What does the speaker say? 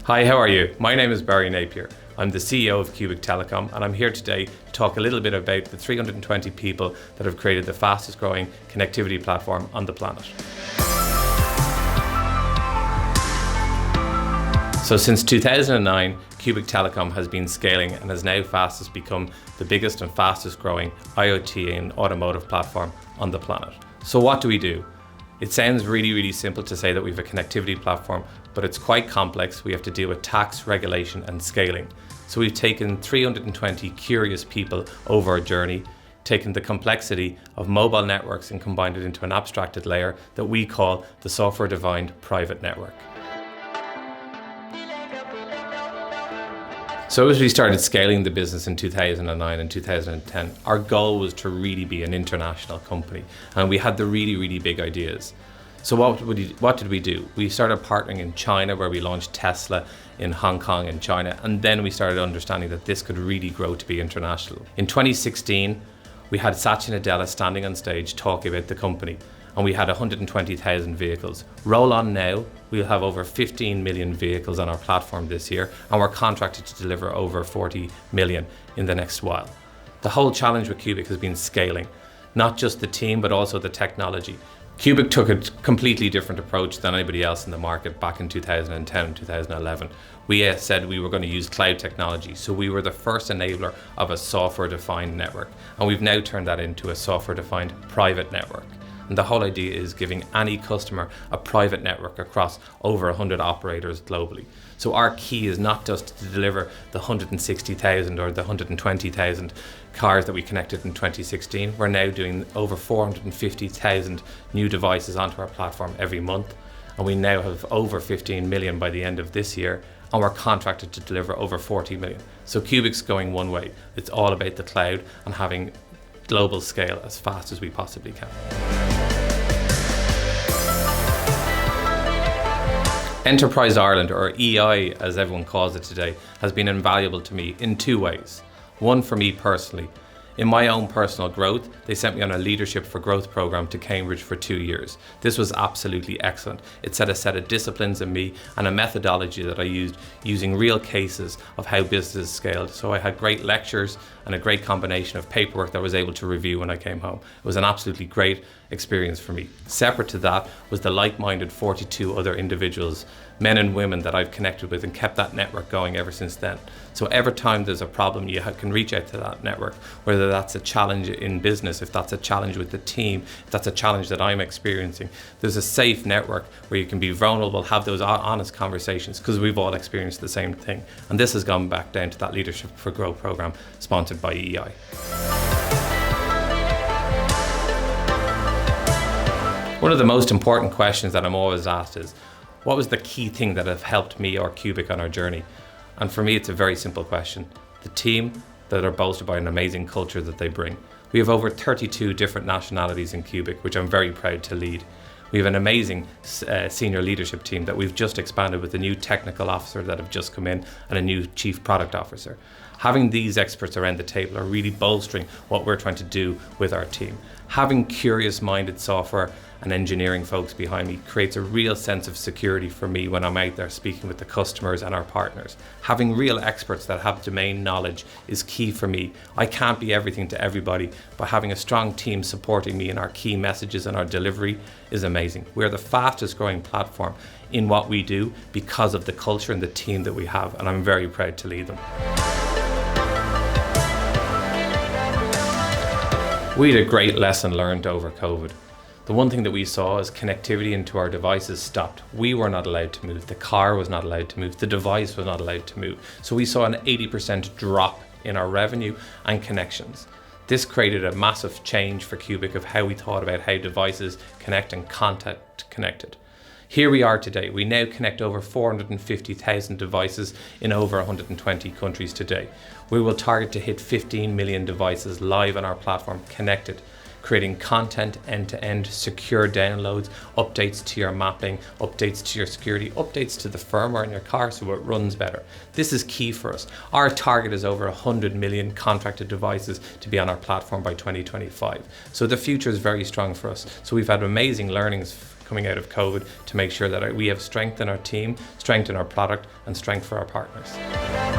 Hi, how are you? My name is Barry Napier. I'm the CEO of Cubic Telecom, and I'm here today to talk a little bit about the 320 people that have created the fastest growing connectivity platform on the planet. So since 2009, Cubic Telecom has been scaling and has now fastest become the biggest and fastest growing IoT and automotive platform on the planet. So what do we do? It sounds really simple to say that we have a connectivity platform, but it's quite complex. We have to deal with tax, regulation and scaling. So we've taken 320 curious people over a journey, taken the complexity of mobile networks and combined it into an abstracted layer that we call the software-defined private network. So as we started scaling the business in 2009 and 2010, our goal was to really be an international company, and we had the really big ideas. So what did we do? We started partnering in China, where we launched Tesla in Hong Kong and China, and then we started understanding that this could really grow to be international. In 2016, we had Satya Nadella standing on stage talking about the company, and we had 120,000 vehicles. Roll on now, we'll have over 15 million vehicles on our platform this year, and we're contracted to deliver over 40 million in the next while. The whole challenge with Cubic has been scaling, not just the team, but also the technology. Cubic took a completely different approach than anybody else in the market back in 2010 and 2011. We said we were going to use cloud technology, so we were the first enabler of a software-defined network, and we've now turned that into a software-defined private network. And the whole idea is giving any customer a private network across over 100 operators globally. So our key is not just to deliver the 160,000 or the 120,000 cars that we connected in 2016. We're now doing over 450,000 new devices onto our platform every month. And we now have over 15 million by the end of this year. And we're contracted to deliver over 40 million. So Cubic's going one way. It's all about the cloud and having global scale as fast as we possibly can. Enterprise Ireland, or EI as everyone calls it today, has been invaluable to me in two ways. One, for me personally. In my own personal growth, they sent me on a Leadership for Growth program to Cambridge for 2 years. This was absolutely excellent. It set a set of disciplines in me and a methodology that I used using real cases of how business scaled. So I had great lectures and a great combination of paperwork that I was able to review when I came home. It was an absolutely great experience for me. Separate to that was the like-minded 42 other individuals, men and women, that I've connected with and kept that network going ever since then. So every time there's a problem, you can reach out to that network, whether that's a challenge in business, if that's a challenge with the team, if that's a challenge that I'm experiencing. There's a safe network where you can be vulnerable, have those honest conversations, because we've all experienced the same thing. And this has gone back down to that Leadership for Growth program sponsored by EI. One of the most important questions that I'm always asked is, what was the key thing that have helped me or Cubic on our journey? And for me, it's a very simple question. The team that are bolstered by an amazing culture that they bring. We have over 32 different nationalities in Cubic, which I'm very proud to lead. We have an amazing senior leadership team that we've just expanded with a new technical officer that have just come in and a new chief product officer. Having these experts around the table are really bolstering what we're trying to do with our team. Having curious-minded software and engineering folks behind me creates a real sense of security for me when I'm out there speaking with the customers and our partners. Having real experts that have domain knowledge is key for me. I can't be everything to everybody, but having a strong team supporting me in our key messages and our delivery is amazing. We're the fastest growing platform in what we do because of the culture and the team that we have, and I'm very proud to lead them. We had a great lesson learned over COVID. The one thing that we saw is connectivity into our devices stopped. We were not allowed to move. The car was not allowed to move. The device was not allowed to move. So we saw an 80% drop in our revenue and connections. This created a massive change for Cubic of how we thought about how devices connect and content connected. Here we are today. We now connect over 450,000 devices in over 120 countries today. We will target to hit 15 million devices live on our platform connected, creating content end-to-end, secure downloads, updates to your mapping, updates to your security, updates to the firmware in your car so it runs better. This is key for us. Our target is over 100 million contracted devices to be on our platform by 2025. So the future is very strong for us. So we've had amazing learnings coming out of COVID to make sure that we have strength in our team, strength in our product, and strength for our partners.